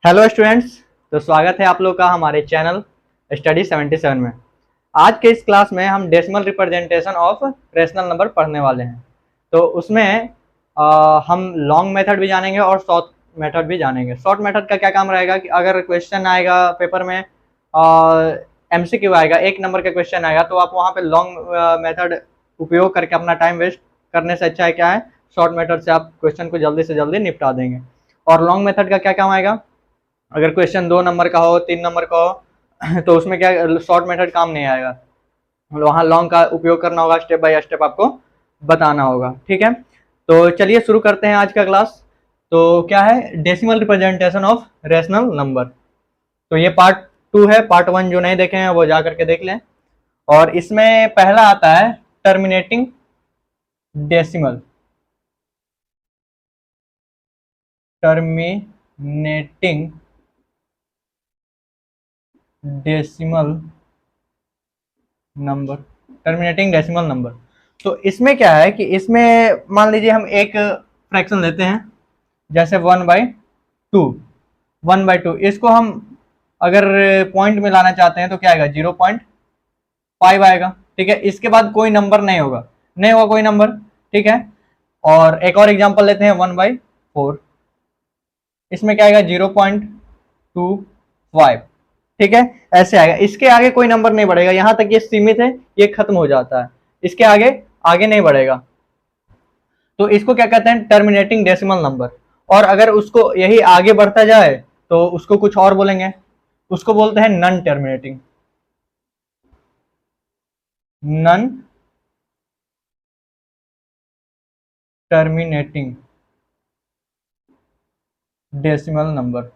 Hello students. तो स्वागत है आप लोग का हमारे चैनल स्टडी 77 में। आज के इस क्लास में हम decimal representation of rational number पढ़ने वाले हैं। तो उसमें हम लॉन्ग मेथड भी जानेंगे और शॉर्ट मेथड भी जानेंगे। शॉर्ट मेथड का क्या काम रहेगा कि अगर क्वेश्चन आएगा पेपर में, एमसीक्यू आएगा, 1 नंबर का क्वेश्चन आएगा, तो आप वहाँ पे लॉन्ग मेथड उपयोग करके अपना टाइम वेस्ट करने से अच्छा है क्या है, शॉर्ट मेथड से आप क्वेश्चन को जल्दी से जल्दी निपटा देंगे। और लॉन्ग मेथड का क्या काम आएगा, अगर क्वेश्चन 2 नंबर का हो, 3 नंबर का हो तो उसमें क्या शॉर्ट मेथड काम नहीं आएगा, वहाँ लॉन्ग का उपयोग करना होगा, स्टेप बाय स्टेप आपको बताना होगा। ठीक है, तो चलिए शुरू करते हैं आज का क्लास। तो क्या है, decimal representation of rational number. तो ये पार्ट 2 है, पार्ट 1 जो नहीं देखे हैं वो जा करके देख लें। और इसमें पहला आता है terminating decimal. Terminating decimal number, terminating decimal number. तो इसमें क्या है कि इसमें मान लीजिए हम एक फ्रैक्शन लेते हैं, जैसे 1/2। 1/2 इसको हम अगर पॉइंट में लाना चाहते हैं तो क्या आएगा, 0.5 आएगा। ठीक है, इसके बाद कोई नंबर नहीं होगा, नहीं होगा कोई नंबर। ठीक है, और एक और एग्जांपल लेते हैं 1/4। इसमें क्या आएगा, 0.25। ठीक है, ऐसे आएगा, इसके आगे कोई नंबर नहीं बढ़ेगा, यहां तक ये सीमित है, ये खत्म हो जाता है, इसके आगे आगे नहीं बढ़ेगा। तो इसको क्या कहते हैं, टर्मिनेटिंग डेसिमल नंबर। और अगर उसको यही आगे बढ़ता जाए तो उसको कुछ और बोलेंगे, उसको बोलते हैं none terminating, none terminating decimal number,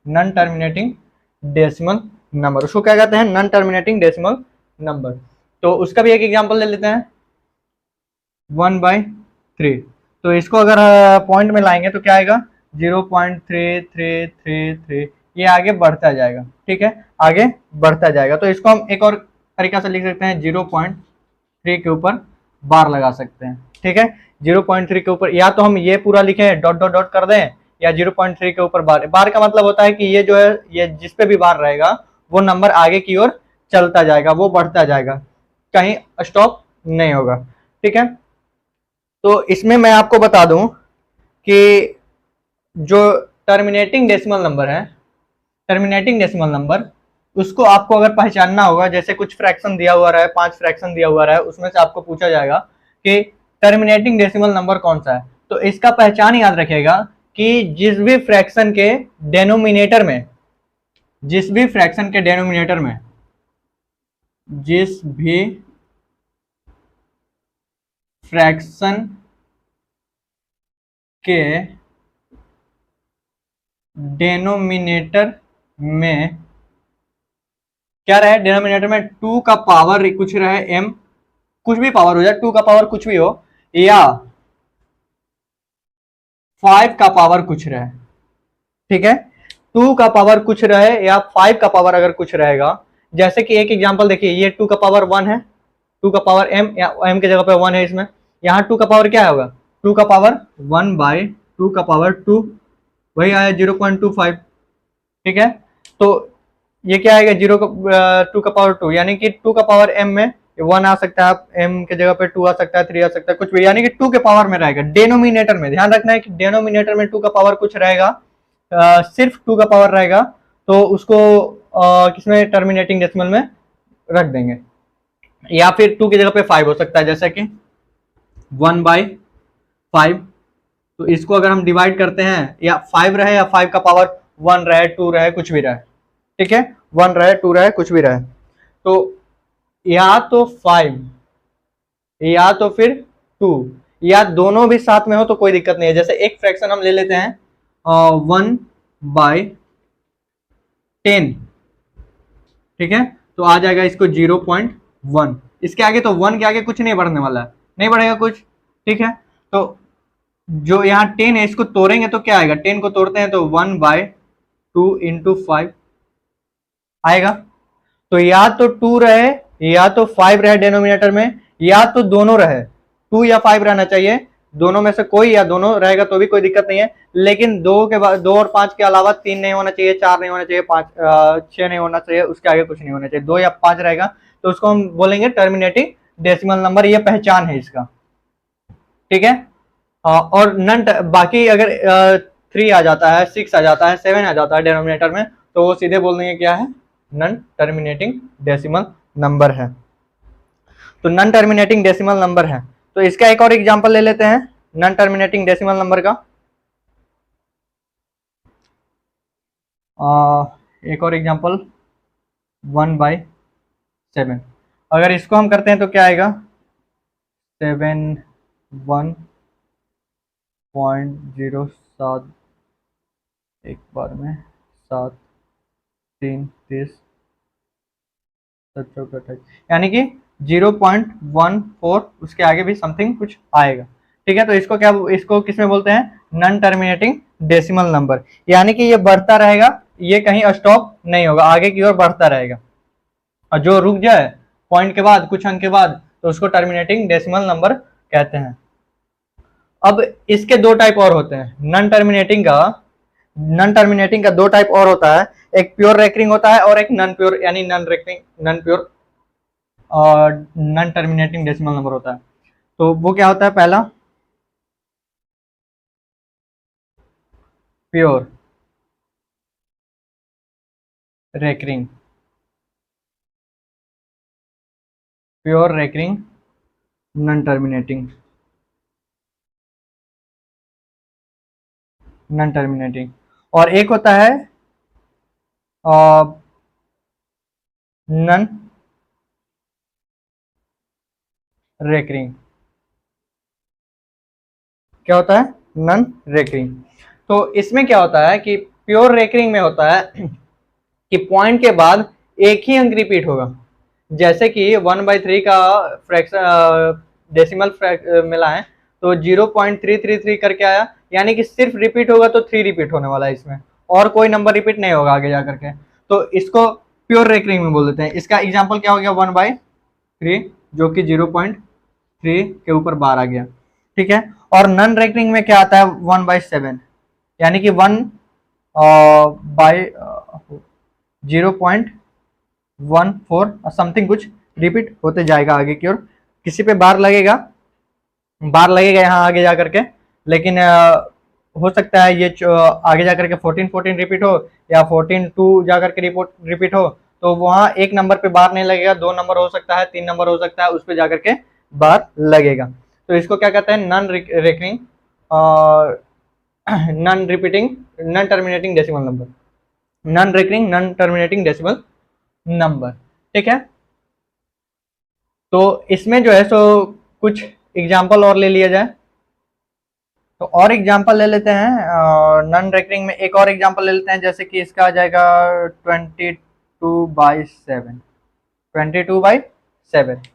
none terminating decimal number, उसको क्या कहते हैं, नन टर्मिनेटिंग डेसिमल नंबर। तो उसका भी एक एग्जांपल ले लेते हैं, 1/3। तो इसको अगर पॉइंट में लाएंगे तो क्या आएगा, 0.3333, ये आगे बढ़ता जाएगा। ठीक है, आगे बढ़ता जाएगा। तो इसको हम एक और तरीका से लिख सकते हैं, 0.3 के ऊपर बार लगा सकते हैं। ठीक है, 0.3 के ऊपर, या तो हम ये पूरा लिखें डॉट डॉट डॉट कर दें, या 0.3 के ऊपर बार। बार का मतलब होता है कि ये जो है, ये जिस पे भी बार रहेगा वो नंबर आगे की ओर चलता जाएगा, वो बढ़ता जाएगा, कहीं स्टॉप नहीं होगा। ठीक है, तो इसमें मैं आपको बता दूं कि जो टर्मिनेटिंग डेसिमल नंबर है, टर्मिनेटिंग डेसिमल नंबर, उसको आपको अगर पहचानना होगा, जैसे कुछ फ्रैक्शन दिया हुआ रहा है, 5 फ्रैक्शन दिया हुआ रहा है, उसमें से आपको पूछा जाएगा कि टर्मिनेटिंग डेसिमल नंबर कौन सा है, तो इसका पहचान याद रखिएगा कि जिस भी फ्रैक्शन के डेनोमिनेटर में, जिस भी फ्रैक्शन के डेनोमिनेटर में, जिस भी फ्रैक्शन के डेनोमिनेटर में क्या रहे, डेनोमिनेटर में 2 का पावर कुछ रहे, m, कुछ भी पावर हो जाए, 2 का पावर कुछ भी हो, या 5 का पावर कुछ रहे। ठीक है, 2 का पावर कुछ रहे या 5 का पावर अगर कुछ रहेगा, जैसे कि एक एग्जांपल देखिए, ये 2 का पावर 1 है, 2 का पावर m, या m की जगह पे 1 है इसमें, यहाँ 2 का पावर क्या होगा, 2 का पावर 1/2 का पावर 2, वही आया 0.25। ठीक है, तो ये क्या आएगा, 2 का पावर 2, यानी कि 2 का पावर m में 1 आ सकता है, m के जगह पे 2 आ सकता है, 3 आ सकता है, कुछ भी, यानी कि 2 के पावर में रहेगा। डेनोमिनेटर में ध्यान रखना है कि डेनोमिनेटर में 2 का पावर कुछ रहेगा, सिर्फ 2 का पावर रहेगा, तो उसको किसमें, टर्मिनेटिंग डेसिमल में रख देंगे। या फिर 2 की जगह पे 5 हो सकता है, जैसे कि 1/5। तो इसको अगर हम डिवाइड करते हैं, या 5 रहे या 5 का पावर 1 रहे, 2 रहे, कुछ भी रहे, ठीक है, 1 रहे, 2 रहे, कुछ भी रहे, तो या तो 5 या तो फिर 2, या दोनों भी साथ में हो तो कोई दिक्कत नहीं है। जैसे एक फ्रैक्शन हम ले लेते हैं 1/10, ठीक है, तो आ जाएगा इसको 0.1, इसके आगे तो 1 के आगे कुछ नहीं बढ़ने वाला है, नहीं बढ़ेगा कुछ। ठीक है, तो जो यहाँ 10 है, इसको तोड़ेंगे तो क्या आएगा, 10 को तोड़ते हैं तो 1/2 इंटू 5 आएगा। तो या तो 2 रहे या तो 5 रहे डेनोमिनेटर में, या तो दोनों रहे, 2 या 5 रहना चाहिए, दोनों में से कोई या दोनों रहेगा तो भी कोई दिक्कत नहीं है, लेकिन 2 के बाद 2 और 5 के अलावा 3 नहीं होना चाहिए, 4 नहीं होना चाहिए, 6 नहीं होना चाहिए, उसके आगे कुछ नहीं होना चाहिए। 2 या 5 रहेगा तो उसको हम बोलेंगे टर्मिनेटिंग डेसिमल नंबर, ये पहचान है इसका, ठीक है। और नन बाकी अगर 3 आ जाता है, 6 आ जाता है, 7 आ जाता है डिनोमिनेटर में, तो वो सीधे बोल देंगे क्या है, नन टर्मिनेटिंग डेसिमल नंबर है। तो नन टर्मिनेटिंग डेसिमल नंबर है। तो इसका एक और एग्जांपल ले लेते हैं नन टर्मिनेटिंग डेसिमल नंबर का। एक और एग्जांपल 1/7। अगर इसको हम करते हैं तो क्या आएगा, 71.07, एक बार में 7 3 30 7 यानी कि 0.14, उसके आगे भी समथिंग कुछ आएगा, ठीक है। तो इसको क्या, इसको किस में बोलते हैं, नन टर्मिनेटिंग डेसिमल नंबर, यानी कि ये बढ़ता रहेगा, ये कहीं स्टॉप नहीं होगा, आगे की ओर बढ़ता रहेगा, और जो रुक जाए पॉइंट के बाद, कुछ अंक के बाद, तो उसको टर्मिनेटिंग डेसिमल नंबर कहते हैं। अब इसके दो टाइप और होते हैं, नन टर्मिनेटिंग का दो टाइप और होता है, एक प्योर रेकरिंग होता है और एक नन प्योर, यानी नन प्योर और नन टर्मिनेटिंग डेसिमल नंबर होता है। तो वो क्या होता है, पहला प्योर रेकरिंग, नन टर्मिनेटिंग, और एक होता है नन रेकरिंग। क्या होता है, नन रेकरिंग। तो इसमें क्या होता है कि प्योर रेकरिंग में होता है कि पॉइंट के बाद एक ही अंक रिपीट होगा, जैसे कि 1/3 का फ्रैक्शन डेसिमल मिला है, तो 0.333 करके आया, यानी कि सिर्फ रिपीट होगा तो 3 रिपीट होने वाला है इसमें, और कोई नंबर रिपीट नहीं होगा आगे जाकर के, तो इसको प्योर रेकरिंग में बोल देते हैं। इसका एग्जांपल क्या हो गया, 1/3, जो कि 0.3 के ऊपर बार आ गया, ठीक है। और नन रेकरिंग में क्या आता है, 1/7, यानी कि 0.14 समथिंग कुछ रिपीट होते जाएगा आगे की ओर, किसी पे बार लगेगा यहाँ आगे जाकर के, लेकिन हो सकता है ये आगे जाकर के 14 रिपीट हो, या 14 जाकर के रिपीट हो, तो वहां एक नंबर पे बार नहीं लगेगा, 2 नंबर हो सकता है, 3 नंबर हो सकता है, उस पे जाकर के बार लगेगा। तो इसको क्या कहते हैं, non recurring non terminating decimal number, non recurring non terminating decimal number, ठीक है। तो इसमें जो है सो कुछ एग्जांपल और ले लिया जाए, तो और एग्जांपल ले लेते हैं नन रेकरिंग में, एक और एग्जांपल ले लेते हैं, जैसे कि इसका आ जाएगा 22/7। 22/7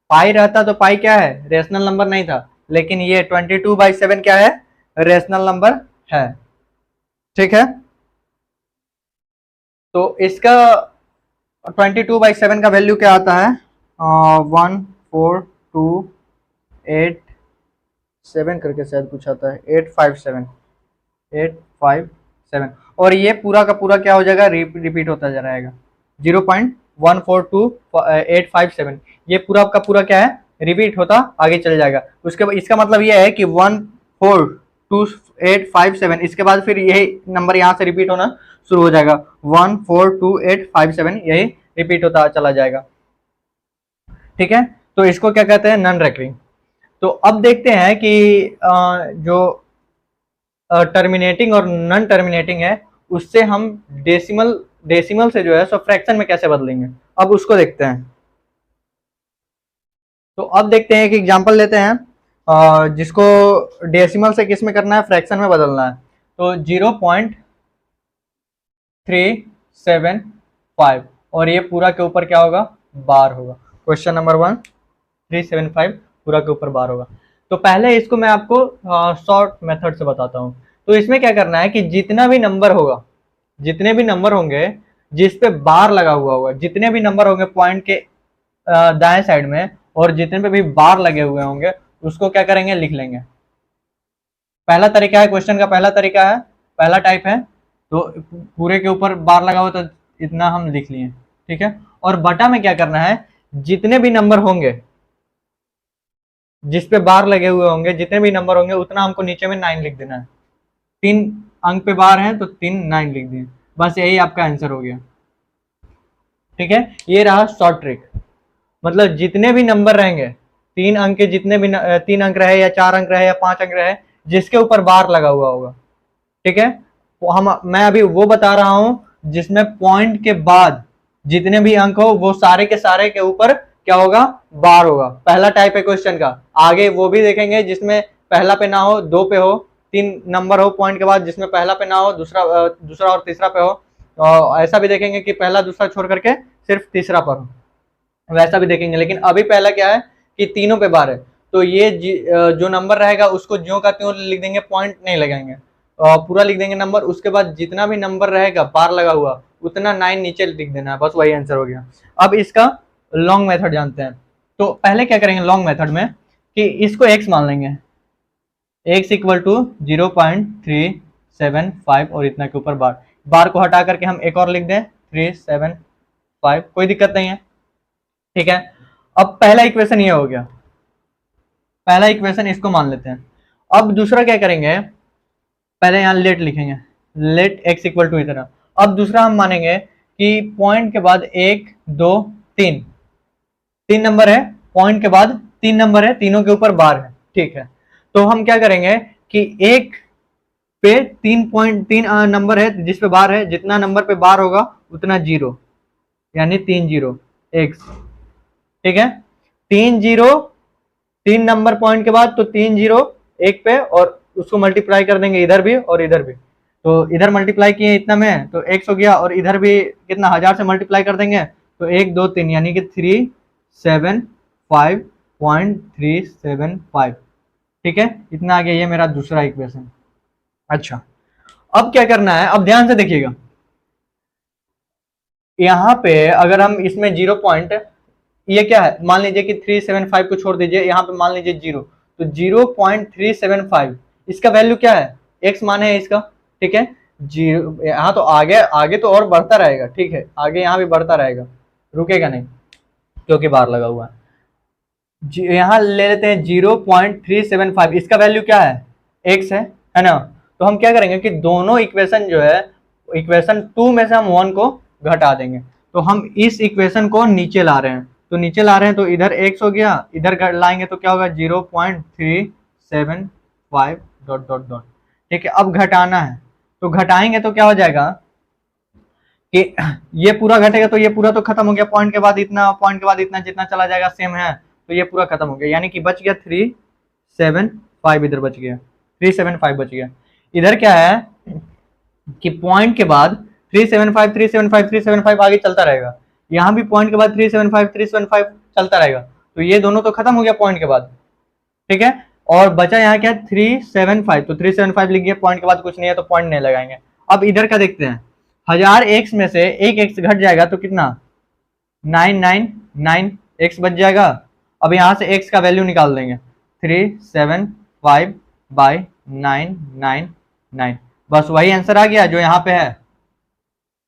पाई रहता तो पाई क्या है, रेशनल नंबर नहीं था, लेकिन ये 22/7 क्या है, रेशनल नंबर है, ठीक है। तो इसका 22/7 का वैल्यू क्या आता है, 1428 करके शायद कुछ आता है, 857, और ये पूरा का पूरा क्या हो जाएगा, रिपीट होता जा रहेगा, 0.142857, ये पूरा का पूरा क्या है, रिपीट होता आगे चल जाएगा। उसके बाद इसका मतलब ये है कि 142857, इसके बाद फिर यही नंबर यहाँ से रिपीट होना शुरू हो जाएगा, 142857 यही रिपीट होता चला जाएगा, ठीक है। तो इसको क्या कहते हैं, नन रेकरिंग। तो अब देखते हैं कि जो टर्मिनेटिंग और नन टर्मिनेटिंग है, उससे हम डेसिमल से जो है सो फ्रैक्शन में कैसे बदलेंगे, अब उसको देखते हैं। तो अब देखते हैं एक एग्जांपल लेते हैं, जिसको डेसिमल से किस में करना है, फ्रैक्शन में बदलना है। तो 0.375, और ये पूरा के ऊपर क्या होगा, बार होगा। क्वेश्चन नंबर 1, 375 पूरा के ऊपर बार होगा। तो पहले इसको मैं आपको शॉर्ट मेथड से बताता हूँ। तो इसमें क्या करना है कि जितना भी नंबर होगा, जितने भी नंबर होंगे जिस पे बार लगा हुआ होगा, जितने भी नंबर होंगे पॉइंट के दाएं साइड में, और जितने पे भी बार लगे हुए होंगे, उसको क्या करेंगे, लिख लेंगे, पहला तरीका है, क्वेश्चन का पहला तरीका है, पहला टाइप है, तो पूरे के ऊपर बार लगा हुआ तो इतना हम लिख लिए, ठीक है। और बटा में क्या करना है, जितने भी नंबर होंगे जिस पे बार लगे हुए होंगे, जितने भी नंबर होंगे उतना हमको नीचे में 9 लिख देना है। 3 अंक पे बार है तो 3 9 लिख दिए, बस यही आपका आंसर हो गया, ठीक है। ये रहा शॉर्ट ट्रिक, मतलब जितने भी नंबर रहेंगे, 3 अंक के जितने भी 3 अंक रहे या 4 अंक रहे या 5 अंक रहे, जिसके ऊपर बार लगा हुआ होगा, ठीक है। मैं अभी वो बता रहा हूं जिसमें पॉइंट के बाद जितने भी अंक हो वो सारे के सारे के ऊपर क्या होगा, बार होगा। पहला टाइप है क्वेश्चन का, आगे वो भी देखेंगे जिसमें पहला पे ना हो, 2 पे हो, 3 नंबर हो पॉइंट के बाद जिसमें पहला पे ना हो, दूसरा और तीसरा पे हो, और ऐसा भी देखेंगे कि पहला दूसरा छोड़ करके सिर्फ तीसरा पर हो, वैसा भी देखेंगे। लेकिन अभी पहला क्या है कि तीनों पे बार है, तो ये जो नंबर रहेगा उसको ज्यों का त्यों लिख देंगे, पॉइंट नहीं लगाएंगे, पूरा लिख देंगे नंबर। उसके बाद जितना भी नंबर रहेगा बार लगा हुआ उतना 9 नीचे लिख देना है, बस वही आंसर हो गया। अब इसका लॉन्ग मेथड जानते हैं। तो पहले क्या करेंगे लॉन्ग मेथड में कि इसको x मान लेंगे, x इक्वल टू 0.375 और इतना के ऊपर बार को हटा करके हम एक और लिख दें 375, कोई दिक्कत नहीं है, ठीक है। अब पहला इक्वेशन ये हो गया, पहला इक्वेशन इसको मान लेते हैं। अब दूसरा क्या करेंगे, पहले यहां लेट लिखेंगे, लेट x इक्वल टू इतना। अब दूसरा हम मानेंगे कि पॉइंट के बाद 1 2 3 नंबर है, पॉइंट के बाद 3 नंबर है, तीनों के ऊपर बार है, ठीक है। तो हम क्या करेंगे कि एक पे 3 नंबर है जिस पे बार है, जितना नंबर पे बार होगा उतना 0, यानी 3 0 x, ठीक है। 3 0 3 नंबर पॉइंट के बाद, तो 3 0 एक पे, और उसको मल्टीप्लाई कर देंगे इधर भी और इधर भी, तो इधर मल्टीप्लाई किए इतना में तो x हो गया, और इधर भी कितना 1000 से मल्टीप्लाई कर देंगे तो 1 2 3 यानी कि 375.375, ठीक है। इतना आ गया, ये मेरा दूसरा इक्वेशन। अच्छा, अब क्या करना है, अब ध्यान से देखिएगा, यहाँ पे अगर हम इसमें 0 पॉइंट, ये क्या है, मान लीजिए कि 375 को छोड़ दीजिए, यहाँ पे मान लीजिए 0, तो 0.375 इसका वैल्यू क्या है, x मान है इसका, ठीक है। 0 यहाँ तो आगे आगे तो और बढ़ता रहेगा, ठीक है, आगे यहाँ भी बढ़ता रहेगा, रुकेगा नहीं क्योंकि बार लगा हुआ है। यहाँ ले लेते हैं 0.375, इसका वैल्यू क्या है, x है ना। तो हम क्या करेंगे कि दोनों इक्वेशन जो है, इक्वेशन 2 में से हम 1 को घटा देंगे, तो हम इस इक्वेशन को नीचे ला रहे हैं, तो नीचे ला रहे हैं तो इधर x हो गया, इधर लाएंगे तो क्या होगा 0.375 डॉट डॉट डॉट, ठीक है। अब घटाना है, तो घटाएंगे तो क्या हो जाएगा कि ये पूरा घटेगा तो ये पूरा तो खत्म हो गया, पॉइंट के बाद इतना, पॉइंट के बाद इतना, जितना चला जाएगा सेम है, तो ये पूरा खत्म हो गया, यानी कि बच गया 375, इधर बच गया 375 बच गया। इधर क्या है कि पॉइंट के बाद 375 375 375 आगे चलता रहेगा, यहाँ भी पॉइंट के बाद 375 375 चलता रहेगा, तो ये दोनों तो खत्म हो गया पॉइंट के बाद, ठीक है। और बचा यहाँ क्या 375, तो 375 लिख गया, पॉइंट के बाद कुछ नहीं है तो पॉइंट नहीं लगाएंगे। अब इधर का देखते हैं, 1000 x में से एक x घट जाएगा तो कितना 999 x बच जाएगा। अब यहाँ से x का वैल्यू निकाल देंगे 375/999, बस वही आंसर आ गया जो यहाँ पे है,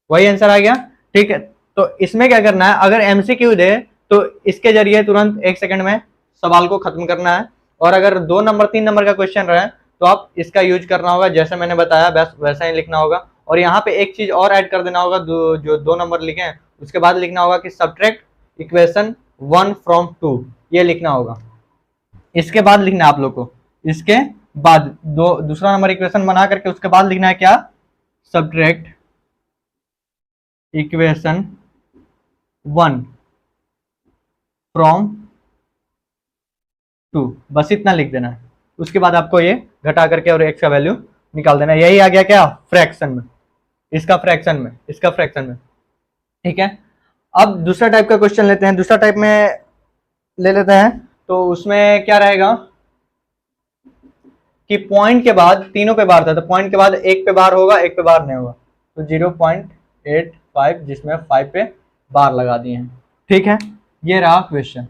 वही आंसर आ गया, ठीक है। तो इसमें क्या करना है, अगर एमसीक्यू दे तो इसके जरिए तुरंत 1 सेकंड में सवाल को खत्म करना है, और अगर 2 नंबर 3 नंबर का क्वेश्चन रहे तो आप इसका यूज करना होगा, जैसे मैंने बताया वैसा ही लिखना होगा। और यहाँ पे एक चीज और ऐड कर देना होगा, जो 2 नंबर लिखे हैं उसके बाद लिखना होगा कि सब्ट्रैक्ट इक्वेशन 1 फ्रॉम 2, ये लिखना होगा। इसके बाद लिखना है आप लोग को, इसके बाद दूसरा नंबर इक्वेशन बना करके उसके बाद लिखना है क्या, सब्ट्रैक्ट इक्वेशन 1 फ्रॉम 2, बस इतना लिख देना है। उसके बाद आपको ये घटा करके और x का वैल्यू निकाल देना है। यही आ गया क्या, फ्रैक्शन में, इसका फ्रैक्शन में, इसका फ्रैक्शन में, ठीक है। अब दूसरा टाइप का क्वेश्चन लेते हैं, दूसरा टाइप में ले लेते हैं, तो उसमें क्या रहेगा कि पॉइंट के बाद तीनों पे बार था, तो पॉइंट के बाद एक पे बार होगा, एक पे बार नहीं होगा, तो 0.85 जिसमें 5 पे बार लगा दिए हैं, ठीक है। ये रहा क्वेश्चन।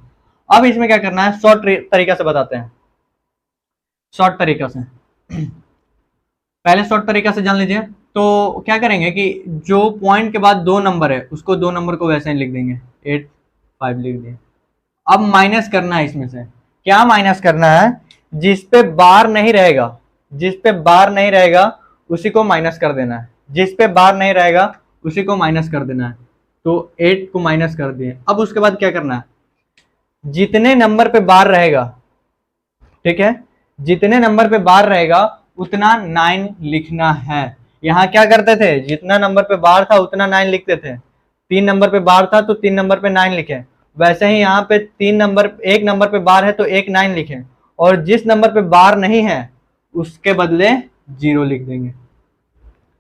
अब इसमें क्या करना है, शॉर्ट तरीका से बताते हैं, शॉर्ट तरीका से। पहले शॉर्ट तरीका से जान लीजिए। तो क्या करेंगे कि जो पॉइंट के बाद 2 नंबर है उसको 2 नंबर को वैसे ही लिख देंगे, 8 5 लिख दिए। अब माइनस करना है इसमें से। क्या माइनस करना है? जिस पे बार नहीं रहेगा, जिस पे बार नहीं रहेगा उसी को माइनस कर देना है, जिस पे बार नहीं रहेगा उसी को माइनस कर देना है। तो 8 को माइनस कर दिए। अब उसके बाद क्या करना है? जितने नंबर पे बार रहेगा, ठीक है, जितने नंबर पे बार रहेगा उतना 9 लिखना है। यहाँ क्या करते थे? जितना नंबर पे बार था उतना 9 लिखते थे। 3 नंबर पे बार था तो 3 नंबर पे 9 लिखे। वैसे ही यहाँ पे 3 नंबर, 1 नंबर पे बार है तो 1 9 लिखे, और जिस नंबर पे बार नहीं है उसके बदले 0 लिख देंगे।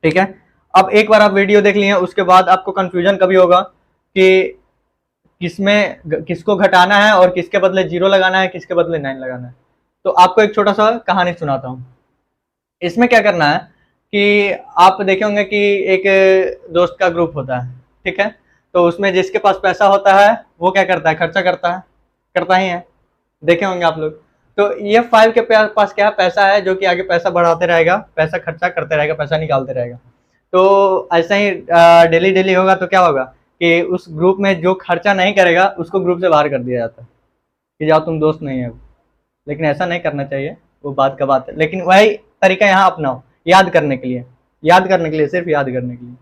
ठीक है। अब एक बार आप वीडियो देख लिए उसके बाद आपको कंफ्यूजन कभी होगा कि किसमें किसको घटाना है और किसके बदले 0 लगाना है, किसके बदले 9 लगाना है। तो आपको एक छोटा सा कहानी सुनाता हूँ। इसमें क्या करना है कि आप देखे होंगे कि एक दोस्त का ग्रुप होता है, ठीक है, तो उसमें जिसके पास पैसा होता है वो क्या करता है? खर्चा करता है, करता ही है, देखे होंगे आप लोग। तो ये 5 के पास क्या पैसा है जो कि आगे पैसा बढ़ाते रहेगा, पैसा खर्चा करते रहेगा, पैसा निकालते रहेगा। तो ऐसा ही डेली डेली होगा तो क्या होगा कि उस ग्रुप में जो खर्चा नहीं करेगा उसको ग्रुप से बाहर कर दिया जाता है कि जाओ तुम दोस्त नहीं है। लेकिन ऐसा नहीं करना चाहिए, वो बात का बात है। लेकिन वही तरीका यहाँ अपनाओ, याद करने के लिए, याद करने के लिए, सिर्फ याद करने के लिए।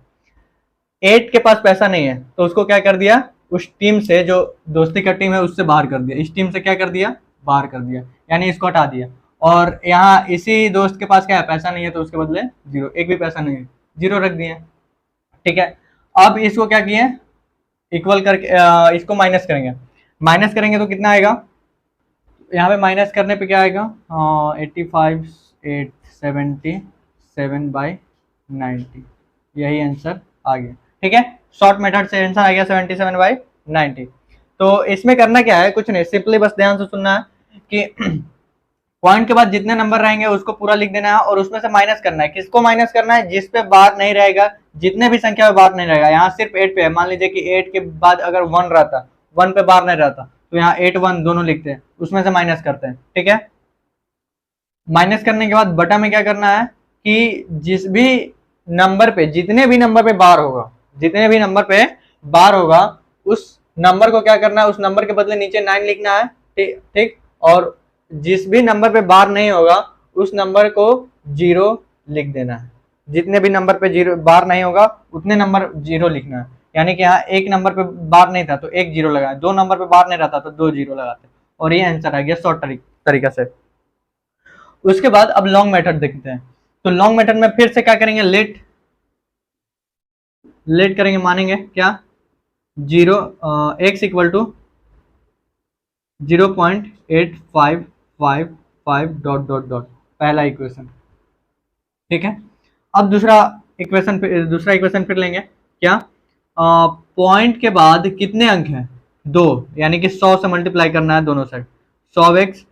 8 के पास पैसा नहीं है तो उसको क्या कर दिया? उस टीम से, जो दोस्ती का टीम है उससे बाहर कर दिया। इस टीम से क्या कर दिया? बाहर कर दिया, यानी इसको हटा दिया। और यहाँ इसी दोस्त के पास क्या है? पैसा नहीं है तो उसके बदले 0, एक भी पैसा नहीं है, 0 रख दिए। ठीक है। अब इसको क्या किए? इक्वल करके इसको माइनस करेंगे। माइनस करेंगे तो कितना आएगा? यहाँ पे माइनस करने पे क्या आएगा? 85 877 बाई 90, यही आंसर आ गया। ठीक है, शॉर्ट मेथड से आंसर आ गया 77 बाई 90। तो इसमें करना क्या है? कुछ नहीं, सिंपली बस ध्यान से सुनना है कि पॉइंट के बाद जितने नंबर रहेंगे उसको पूरा लिख देना है और उसमें से माइनस करना है। किसको माइनस करना है? जिस पे बार नहीं रहेगा, जितने भी संख्या में बार नहीं रहेगा। यहाँ सिर्फ 8 पे है, मान लीजिए कि 8 के बाद अगर 1 रहता, 1 पे बार नहीं रहता, तो यहाँ 8 1 दोनों लिखते हैं, उसमें से माइनस करते हैं। ठीक है, माइनस करने के बाद बटा में क्या करना है कि जिस भी नंबर पे, जितने भी नंबर पे बार होगा, जितने भी नंबर पे बार होगा उस नंबर को क्या करना है? उस नंबर के बदले नीचे 9 लिखना है। ठीक ठीक, और जिस भी नंबर पे बार नहीं होगा उस नंबर को 0 लिख देना है। जितने भी नंबर पे 0 बार नहीं होगा उतने नंबर 0 लिखना है। यानी कि यहाँ एक नंबर पे बार नहीं था तो एक 0 लगाए, 2 नंबर पे बार नहीं रहता तो 2 0 लगाते, और ये आंसर आ गया शॉर्ट तरीका से। उसके बाद अब लॉन्ग मेथड देखते हैं। तो लॉन्ग मेथड में फिर से क्या करेंगे? लेट, लेट करेंगे, मानेंगे क्या? 0 x equal to 0.855 dot dot dot, पहला इक्वेशन। ठीक है, अब दूसरा इक्वेशन फिर लेंगे। क्या? पॉइंट के बाद कितने अंक हैं? 2, यानी कि 100 से मल्टीप्लाई करना है दोनों साइड। 100x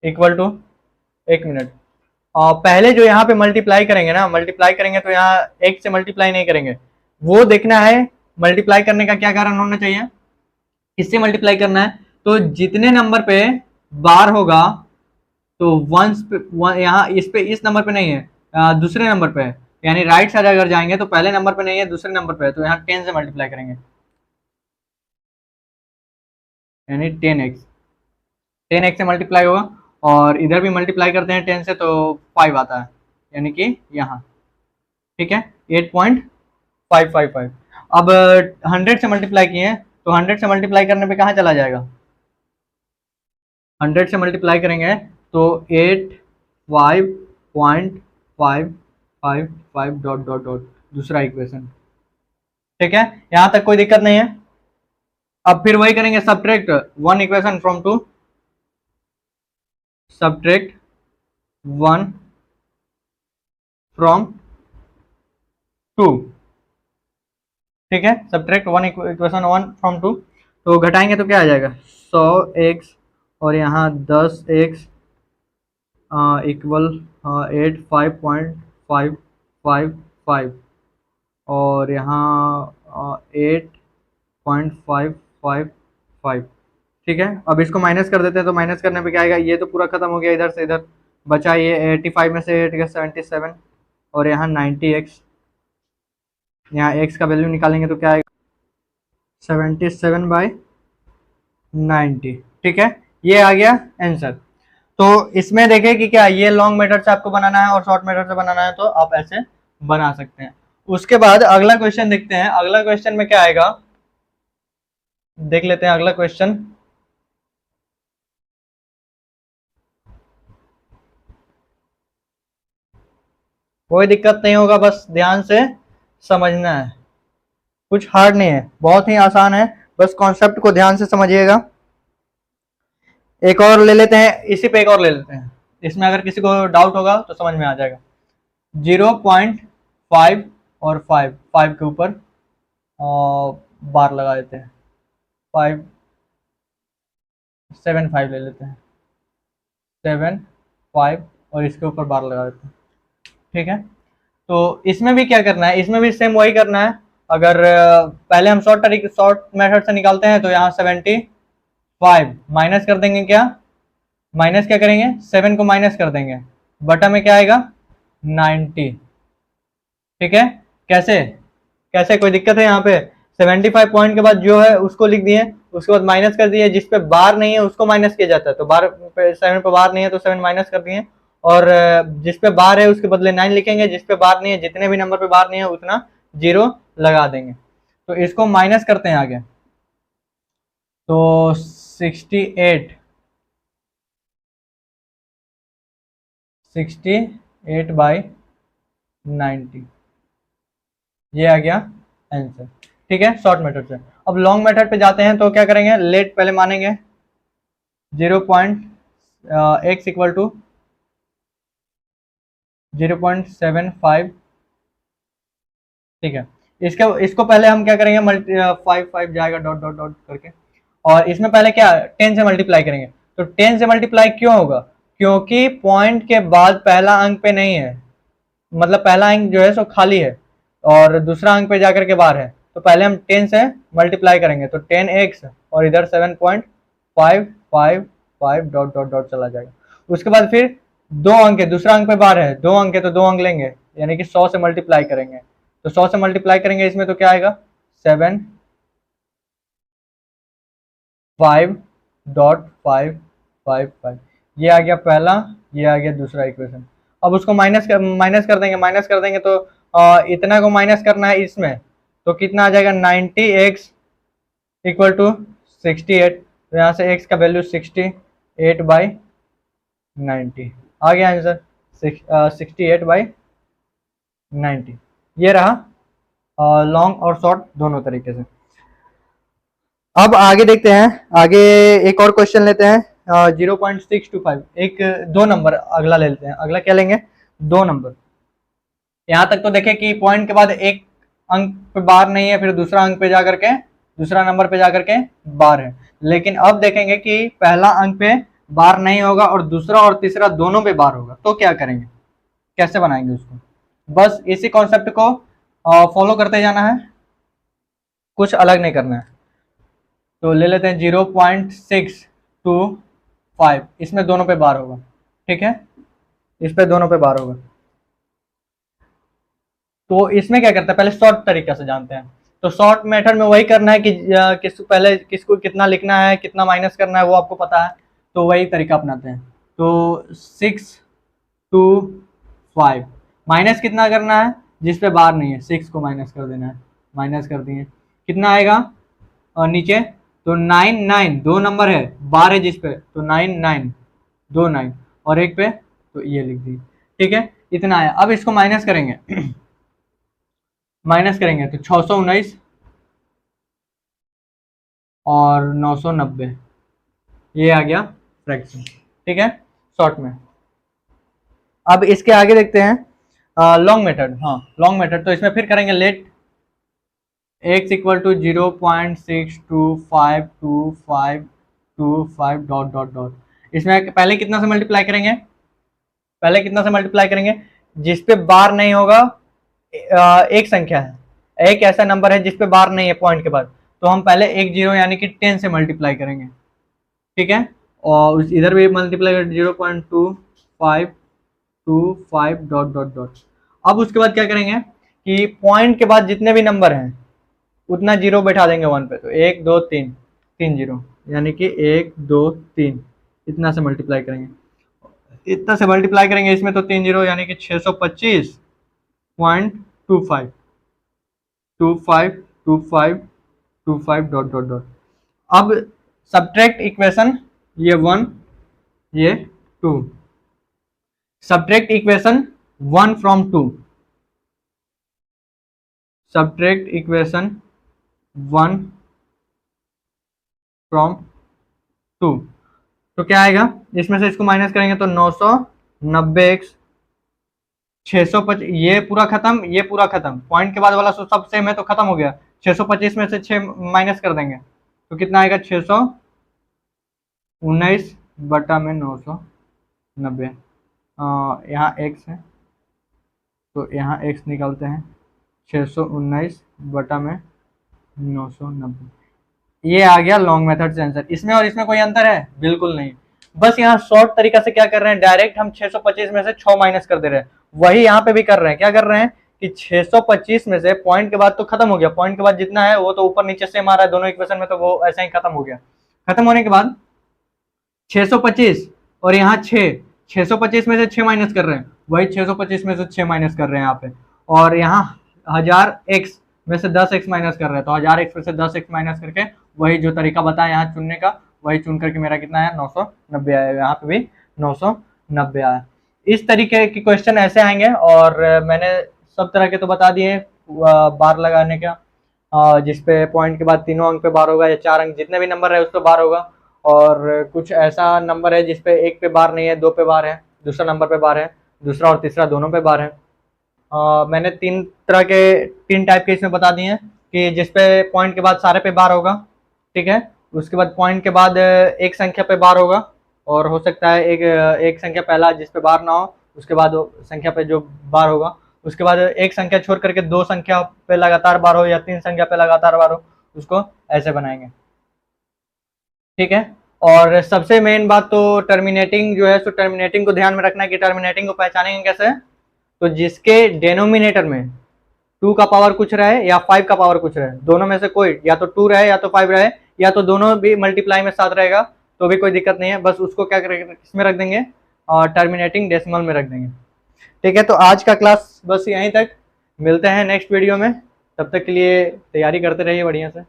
इक्वल टू, एक मिनट, पहले जो यहाँ पे मल्टीप्लाई करेंगे ना, मल्टीप्लाई करेंगे तो यहाँ एक से मल्टीप्लाई नहीं करेंगे, वो देखना है मल्टीप्लाई करने का क्या कारण होना चाहिए, किससे मल्टीप्लाई करना है। तो जितने नंबर पे बार होगा, तो वंस पे यहाँ इस पे, इस नंबर पे नहीं है, दूसरे नंबर पे है, यानी राइट साइड अगर जाएंगे तो पहले नंबर पे नहीं है दूसरे नंबर पे है, तो यहाँ 10 से मल्टीप्लाई करेंगे, यानी 10x से मल्टीप्लाई होगा, और इधर भी मल्टीप्लाई करते हैं 10 से तो 5 आता है, यानी कि यहाँ। ठीक है, 8.555। अब 100 से मल्टीप्लाई किए हैं तो 100 से मल्टीप्लाई करने पे कहाँ चला जाएगा? 100 से मल्टीप्लाई करेंगे तो 85.555 डॉट डॉट डॉट, दूसरा इक्वेशन। ठीक है, यहाँ तक कोई दिक्कत नहीं है। अब फिर वही करेंगे, subtract 1 equation from 2, subtract 1 from 2। ठीक है, सब्ट्रैक्ट 1 इक्वेशन 1 फ्रॉम 2, तो घटाएंगे तो क्या आ जाएगा? 100x और यहाँ 10x इक्वल 85.555, और यहाँ 8.555। ठीक है, अब इसको माइनस कर देते हैं, तो माइनस करने पे क्या आएगा, ये तो पूरा खत्म हो गया इधर से इधर, बचा ये 85 में से 8 गया 77, और यहाँ 90x, यहाँ x का वैल्यू निकालेंगे तो क्या आएगा 77/90। ठीक है, ये आ गया आंसर। तो इसमें देखें कि क्या ये लॉन्ग मेथड से आपको बनाना है और शॉर्ट मेथड से बनाना है, तो आप ऐसे बना सकते हैं। उसके बाद अगला क्वेश्चन देखते हैं, अगला क्वेश्चन में क्या आएगा, देख लेते हैं अगला क्वेश्चन। कोई दिक्कत नहीं होगा, बस ध्यान से समझना है, कुछ हार्ड नहीं है, बहुत ही आसान है, बस कॉन्सेप्ट को ध्यान से समझिएगा। एक और ले लेते हैं, इसी पे एक और ले लेते हैं, इसमें अगर किसी को डाउट होगा तो समझ में आ जाएगा। 0.5 और 5 के ऊपर बार लगा देते हैं, 5 7 5 ले लेते हैं, 7 5 और इसके ऊपर बार लगा देते हैं। ठीक है, तो इसमें भी क्या करना है, इसमें भी सेम वही करना है। अगर पहले हम शॉर्ट मेथड से निकालते हैं, तो यहाँ 75 माइनस कर देंगे, क्या माइनस क्या करेंगे, 7 को माइनस कर देंगे, बटा में क्या आएगा 90। ठीक है, कैसे कैसे कोई दिक्कत है, यहाँ पे 75 पॉइंट के बाद जो है उसको लिख दिए, उसके बाद माइनस कर दिए, जिस पे बार नहीं है उसको माइनस किया जाता है, तो बार 7 पे बार नहीं है तो 7 माइनस कर दिए, और जिस पे बार है उसके बदले 9 लिखेंगे, जिस पे बार नहीं है, जितने भी नंबर पे बार नहीं है उतना 0 लगा देंगे। तो इसको माइनस करते हैं आगे, तो 68/90 ये आ गया आंसर। ठीक है, शॉर्ट मेथड से। अब लॉन्ग मेथड पे जाते हैं, तो क्या करेंगे, लेट पहले मानेंगे 0.x इक्वल टू 0.75। ठीक है, इसको पहले हम क्या करेंगे, 5 जाएगा डॉट डॉट डॉट करके, और इसमें पहले क्या 10 से मल्टीप्लाई करेंगे। तो 10 से मल्टीप्लाई क्यों होगा, क्योंकि पॉइंट के बाद पहला अंक पे नहीं है, मतलब पहला अंक जो है सो खाली है और दूसरा अंक पे जाकर के बार है, तो पहले हम 10 से मल्टीप्लाई करेंगे, तो 10x और इधर 7.555 डॉट डॉट डॉट चला जाएगा। उसके बाद फिर दो अंक है, दूसरा अंक पे बार है, दो अंक है तो दो अंक लेंगे, यानी कि 100 से मल्टीप्लाई करेंगे, तो 100 से मल्टीप्लाई करेंगे इसमें, तो क्या आएगा 7.555, ये आ गया पहला, ये आ गया दूसरा इक्वेशन। अब उसको माइनस कर देंगे तो इतना को माइनस करना है इसमें, तो कितना आ जाएगा 90x इक्वल टू 68, तो यहाँ से x का वैल्यू 68/90 आ गया आंसर, 68/90। ये रहा लॉन्ग और शॉर्ट दोनों तरीके से। अब आगे देखते हैं, आगे एक और क्वेश्चन लेते हैं, 0.625, एक दो नंबर अगला ले लेते हैं। अगला क्या लेंगे, दो नंबर। यहाँ तक तो देखें कि पॉइंट के बाद एक अंक पे बार नहीं है, फिर दूसरा अंक पे जाकर के, दूसरा नंबर पे जाकर के बार है, लेकिन अब देखेंगे कि पहला अंक पे बार नहीं होगा और दूसरा और तीसरा दोनों पे बार होगा, तो क्या करेंगे, कैसे बनाएंगे उसको। बस इसी कॉन्सेप्ट को फॉलो करते जाना है, कुछ अलग नहीं करना है। तो ले लेते हैं 0.625, इसमें दोनों पे बार होगा। ठीक है, इस पे दोनों पे बार होगा। तो इसमें क्या करते हैं, पहले शॉर्ट तरीके से जानते हैं। तो शॉर्ट मेथड में वही करना है कि पहले किसको कितना लिखना है, कितना माइनस करना है, वो आपको पता है, तो वही तरीका अपनाते हैं। तो 625 माइनस कितना करना है, जिस पे बार नहीं है 6 को माइनस कर देना है, माइनस कर दिए, कितना आएगा और नीचे, तो 9 दो नंबर है, बार है जिस पे, तो 9 दो 9 और एक पे, तो ये लिख दी। ठीक है, इतना आया। अब इसको माइनस करेंगे माइनस करेंगे तो 619 और 990, ये आ गया फ्रैक्शन। ठीक है, शॉर्ट में। अब इसके आगे देखते हैं लॉन्ग मेथड। हाँ, लॉन्ग मेथड, तो इसमें फिर करेंगे let x equal to 0.6252525 dot dot dot. इसमें पहले कितना से मल्टीप्लाई करेंगे, पहले कितना से मल्टीप्लाई करेंगे, जिस पे बार नहीं होगा, एक संख्या है, एक ऐसा नंबर है जिस पे बार नहीं है पॉइंट के बाद, तो हम पहले एक जीरो यानी कि 10 से मल्टीप्लाई करेंगे। ठीक है, और इधर भी मल्टीप्लाई कर 0.2525 डॉट डॉट डॉट। अब उसके बाद क्या करेंगे कि पॉइंट के बाद जितने भी नंबर हैं उतना जीरो बैठा देंगे वन पे, तो 1 2 3 3 जीरो, यानी कि 1 2 3 इतना से मल्टीप्लाई करेंगे, इतना से मल्टीप्लाई करेंगे इसमें तो 3 जीरो, यानी कि 625.25 25 डॉट डॉट डॉट। अब सब्ट्रैक्ट इक्वेशन, ये 1 ये 2, subtract equation 1 from 2, subtract equation 1 from 2, तो क्या आएगा, इसमें से इसको माइनस करेंगे तो 990x 625, ये पूरा खत्म, ये पूरा खत्म, पॉइंट के बाद वाला सब सेम है तो खत्म हो गया। 625 में से 6 माइनस कर देंगे तो कितना आएगा, 619 बटा में 990। यहाँ x है तो यहाँ x निकालते हैं, 619 बटा में 990, ये आ गया लॉन्ग मेथड से आंसर। इसमें और इसमें कोई अंतर है, बिल्कुल नहीं। बस यहाँ शॉर्ट तरीका से क्या कर रहे हैं, डायरेक्ट हम 625 में से 6 माइनस कर दे रहे हैं, वही यहाँ पे भी कर रहे हैं। क्या कर रहे हैं कि 625 में से पॉइंट के बाद तो खत्म हो गया, पॉइंट के बाद जितना है वो तो ऊपर नीचे से आ रहा है दोनों इक्वेशन में, तो वो ऐसा ही खत्म हो गया। खत्म होने के बाद 625 और यहाँ 625 में से 6 माइनस कर रहे हैं, वही 625 में से 6 माइनस कर रहे हैं यहाँ पे, और यहाँ 1000x में से 10x माइनस कर रहे हैं, तो 1000x में से 10x माइनस करके वही जो तरीका बताया यहाँ चुनने का, वही चुन करके मेरा कितना आया, 990 आया। यहाँ पे भी 990 आया। इस तरीके के क्वेश्चन ऐसे आएंगे, और मैंने सब तरह के तो बता दिए बार लगाने का, जिसपे पॉइंट के बाद तीनों अंक पे बार होगा या 4 अंक जितने भी नंबर है उस पर बार होगा, और कुछ ऐसा नंबर है जिसपे एक पे बार नहीं है, 2 पे बार है, दूसरा नंबर पे बार है, दूसरा और तीसरा दोनों पे बार है। मैंने 3 टाइप के इसमें बता दिए हैं कि जिसपे पॉइंट के बाद सारे पे बार होगा, ठीक है, उसके बाद पॉइंट के बाद एक संख्या पे बार होगा, और हो सकता है एक संख्या पहला जिस पे बार ना हो, उसके बाद संख्या पे जो बार होगा, उसके बाद एक संख्या छोड़ करके 2 संख्या पे लगातार बार हो या 3 संख्या पे लगातार बार हो, उसको ऐसे बनाएंगे, ठीक है। और सबसे मेन बात तो टर्मिनेटिंग जो है, तो टर्मिनेटिंग को ध्यान में रखना है कि टर्मिनेटिंग को पहचानेंगे कैसे, तो जिसके डेनोमिनेटर में 2 का पावर कुछ रहे या 5 का पावर कुछ रहे, दोनों में से कोई, या तो 2 रहे या तो 5 रहे, या तो दोनों भी मल्टीप्लाई में साथ रहेगा तो भी कोई दिक्कत नहीं है, बस उसको क्या करेंगे, इसमें रख देंगे और टर्मिनेटिंग डेसिमल में रख देंगे, ठीक है। तो आज का क्लास बस यहीं तक, मिलते हैं नेक्स्ट वीडियो में, तब तक के लिए तैयारी करते रहिए बढ़िया से।